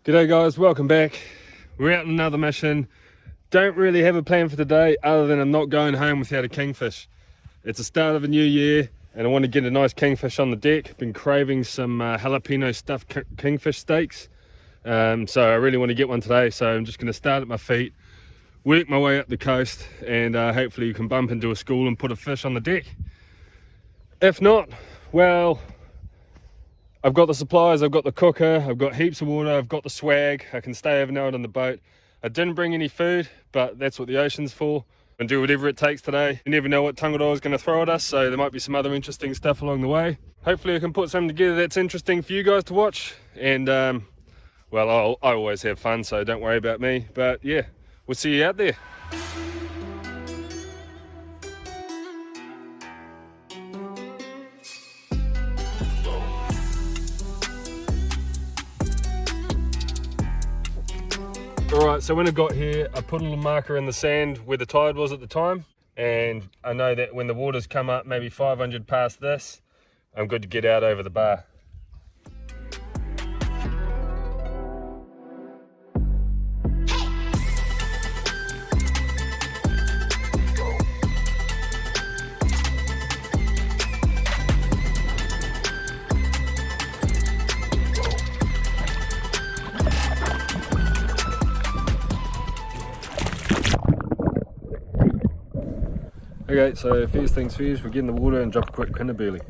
G'day guys, welcome back. We're out on another mission. Don't really have a plan for today other than I'm not going home without a kingfish. It's the start of a new year and I want to get a nice kingfish on the deck. Been craving some jalapeno stuffed kingfish steaks. So I really want to get one today. So I'm just going to start at my feet, work my way up the coast, and hopefully you can bump into a school and put a fish on the deck. If not, well, I've got the supplies, I've got the cooker, I've got heaps of water, I've got the swag. I can stay overnight on the boat. I didn't bring any food, but that's what the ocean's for. And do whatever it takes today. You never know what Tangaroa is going to throw at us, so there might be some other interesting stuff along the way. Hopefully I can put something together that's interesting for you guys to watch. And well, I always have fun, so don't worry about me. But yeah, we'll see you out there. Alright, so when I got here, I put a little marker in the sand where the tide was at the time, and I know that when the waters come up maybe 500 past this, I'm good to get out over the bar. Okay, so first things first, we get in the water and drop a quick pin of burley.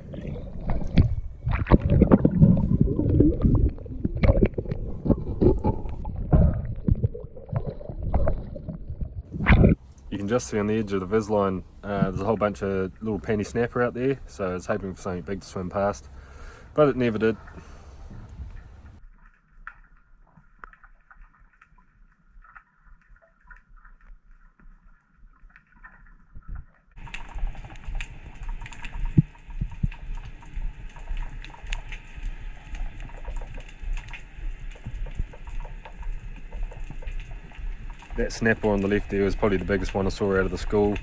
You can just see on the edge of the vis line, there's a whole bunch of little panty snapper out there, so I was hoping for something big to swim past, but it never did. That snapper on the left there was probably the biggest one I saw out of the school.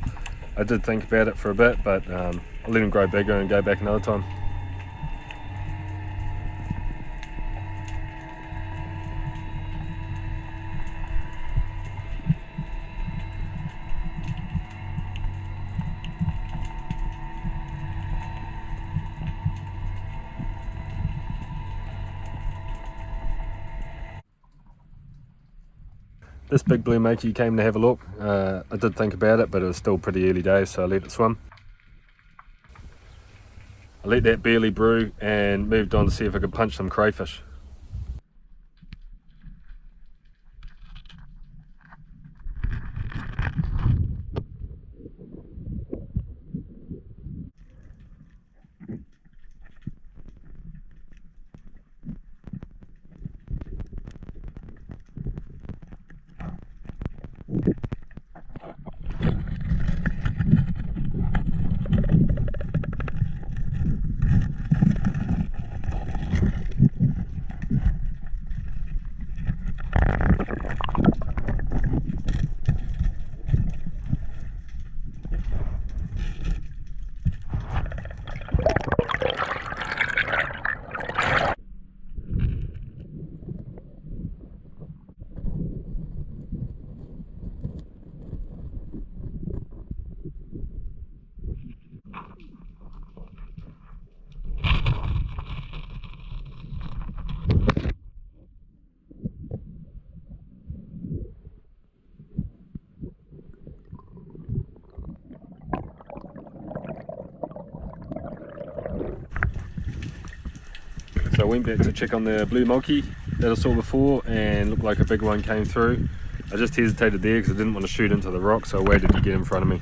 I did think about it for a bit, but I'll let him grow bigger and go back another time. This big blue makey came to have a look. I did think about it, but it was still pretty early days, so I let it swim. I let that barely brew and moved on to see if I could punch some crayfish. So I went back to check on the blue mulkey that I saw before and looked like a big one came through. I just hesitated there because I didn't want to shoot into the rock, so I waited to get in front of me.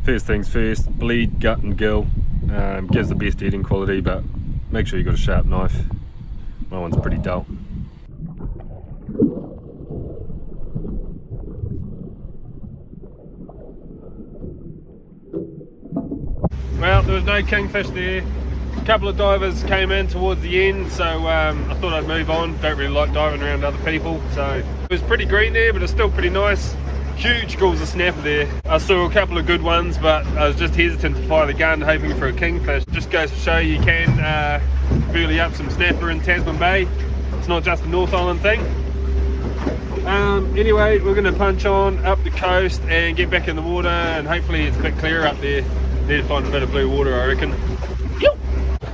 First things first, bleed, gut and gill. Gives the best eating quality, but make sure you've got a sharp knife. My one's pretty dull. was no kingfish there. A couple of divers came in towards the end, so I thought I'd move on. Don't really like diving around other people, so it was pretty green there, but it's still pretty nice. Huge schools of snapper there. I saw a couple of good ones, but I was just hesitant to fire the gun, hoping for a kingfish. Just goes to show you can burley up some snapper in Tasman Bay. It's not just a North Island thing. Anyway, we're going to punch on up the coast and get back in the water, and hopefully it's a bit clearer up there. Need to find a bit of blue water, I reckon.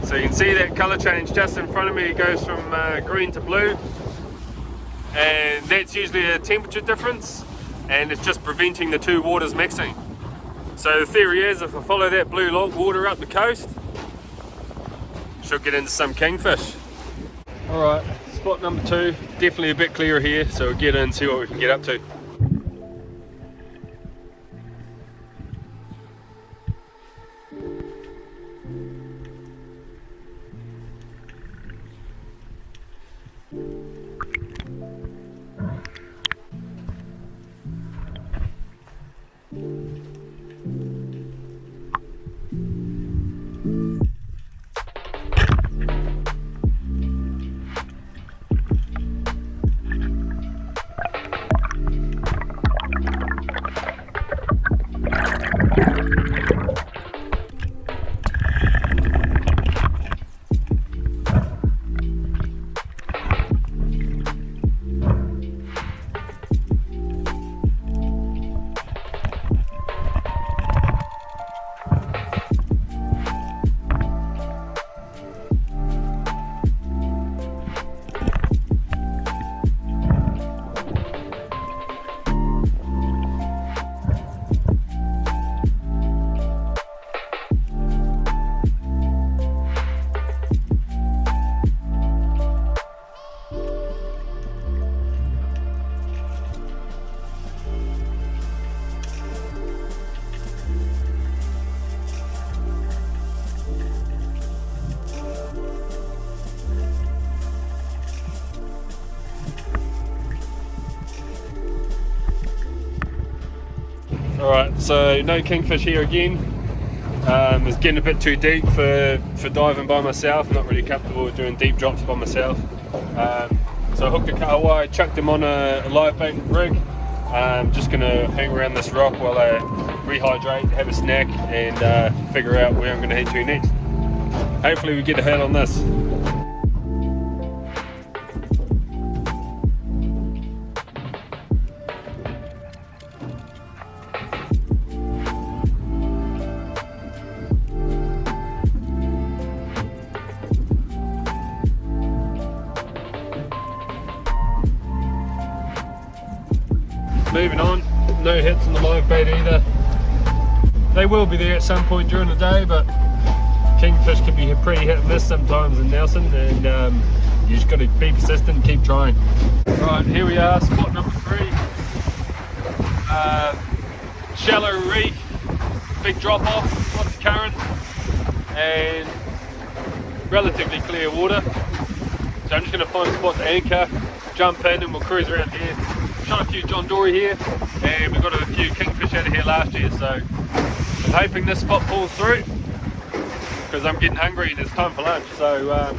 So you can see that colour change just in front of me. It goes from green to blue, and that's usually a temperature difference, and it's just preventing the two waters mixing. So the theory is, if I follow that blue water up the coast, should get into some kingfish. Alright, spot number 2, definitely a bit clearer here, so we'll get in and see what we can get up to. Alright, so no kingfish here again. It's getting a bit too deep for diving by myself. Not really comfortable with doing deep drops by myself. So I hooked a kahawai, chucked him on a live bait rig. Just going to hang around this rock while I rehydrate, have a snack, and figure out where I'm going to head to next. Hopefully we get a hit on this. Moving on, no hits on the live bait either. They will be there at some point during the day, but kingfish can be pretty hit and miss sometimes in Nelson, and you just got to be persistent and keep trying. Right, here we are, spot number 3. Shallow reef, big drop off, lots of current, and relatively clear water. So I'm just going to find a spot to anchor, jump in, and we'll cruise around here. Shot a few John Dory here, and we got a few kingfish out of here last year, so I'm hoping this spot pulls through, because I'm getting hungry and it's time for lunch. So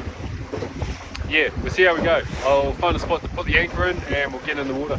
yeah, we'll see how we go. I'll find a spot to put the anchor in, and we'll get in the water.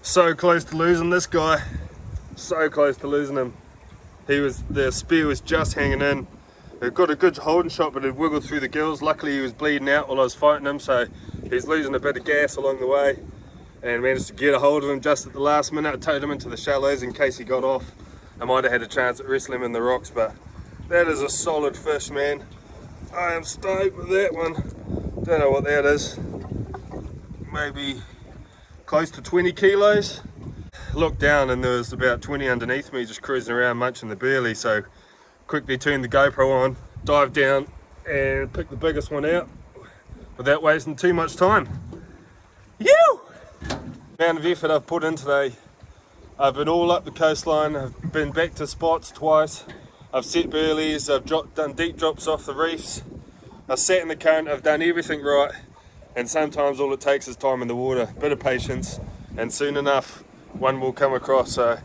So close to losing this guy. So close to losing him. The spear was just hanging in. It got a good holding shot, but it wiggled through the gills. Luckily he was bleeding out while I was fighting him, so he's losing a bit of gas along the way, and managed to get a hold of him just at the last minute. I towed him into the shallows in case he got off. I might have had a chance at wrestling him in the rocks, but that is a solid fish, man. I am stoked with that one. Don't know what that is. Maybe close to 20 kilos. Looked down and there was about 20 underneath me just cruising around munching the burley, so quickly turned the GoPro on, dived down and picked the biggest one out without wasting too much time. You! The amount of effort I've put in today. I've been all up the coastline, I've been back to spots twice, I've set burleys, I've done deep drops off the reefs, I've sat in the current, I've done everything right, and sometimes all it takes is time in the water, a bit of patience, and soon enough one will come across. So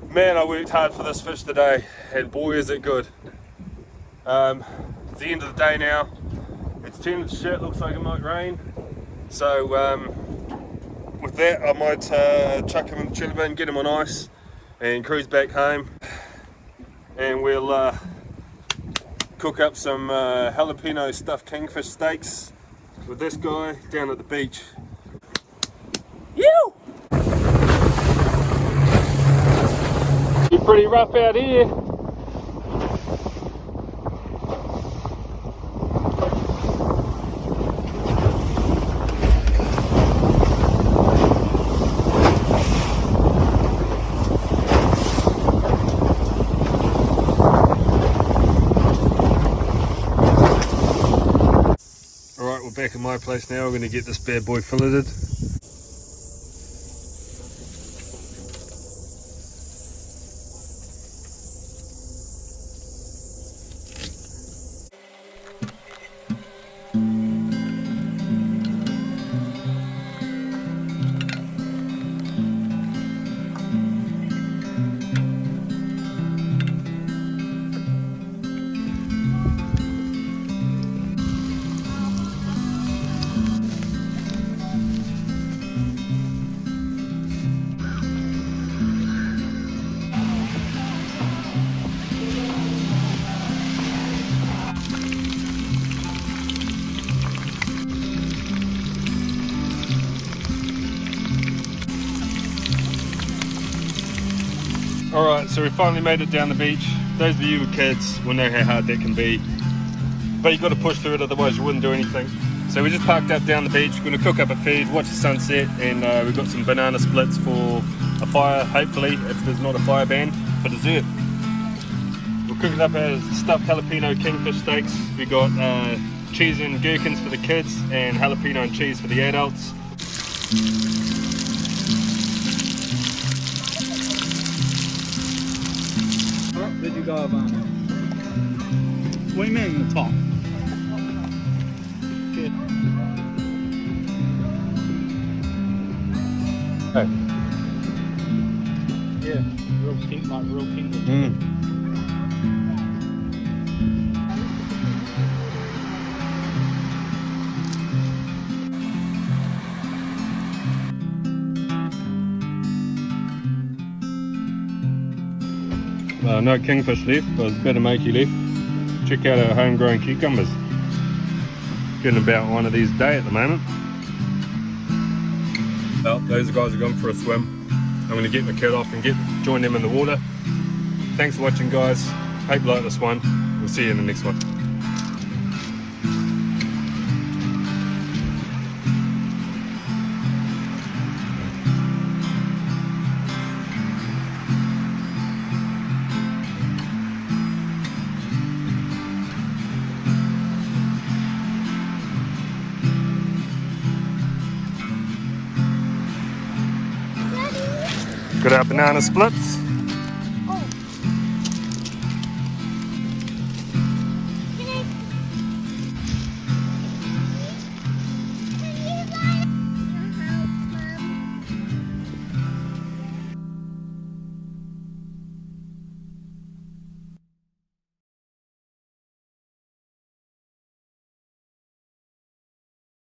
man, I worked hard for this fish today, and boy is it good. It's the end of the day now, it's turned to shit, looks like it might rain, so with that I might chuck him in the chiller bin, get him on ice and cruise back home, and we'll cook up some jalapeno stuffed kingfish steaks with this guy down at the beach. You! It's pretty rough out here. Alright, we're back at my place now. We're going to get this bad boy filleted. Alright, so we finally made it down the beach. Those of you with kids will know how hard that can be, but you've got to push through it, otherwise you wouldn't do anything. So we just parked up down the beach, we're going to cook up a feed, watch the sunset, and we've got some banana splits for a fire, hopefully, if there's not a fire ban, for dessert. We're cooking up our stuffed jalapeno kingfish steaks. We got cheese and gherkins for the kids, and jalapeno and cheese for the adults. Did you go up on it? What do you mean the top? Good. Hey. Yeah, real pink, like real pink. No kingfish left, but there's a bit of makey left. Check out our homegrown cucumbers. Getting about one of these a day at the moment. Well, those guys are going for a swim. I'm going to get my kit off and join them in the water. Thanks for watching, guys. Hope you like this one. We'll see you in the next one. Got our banana splits.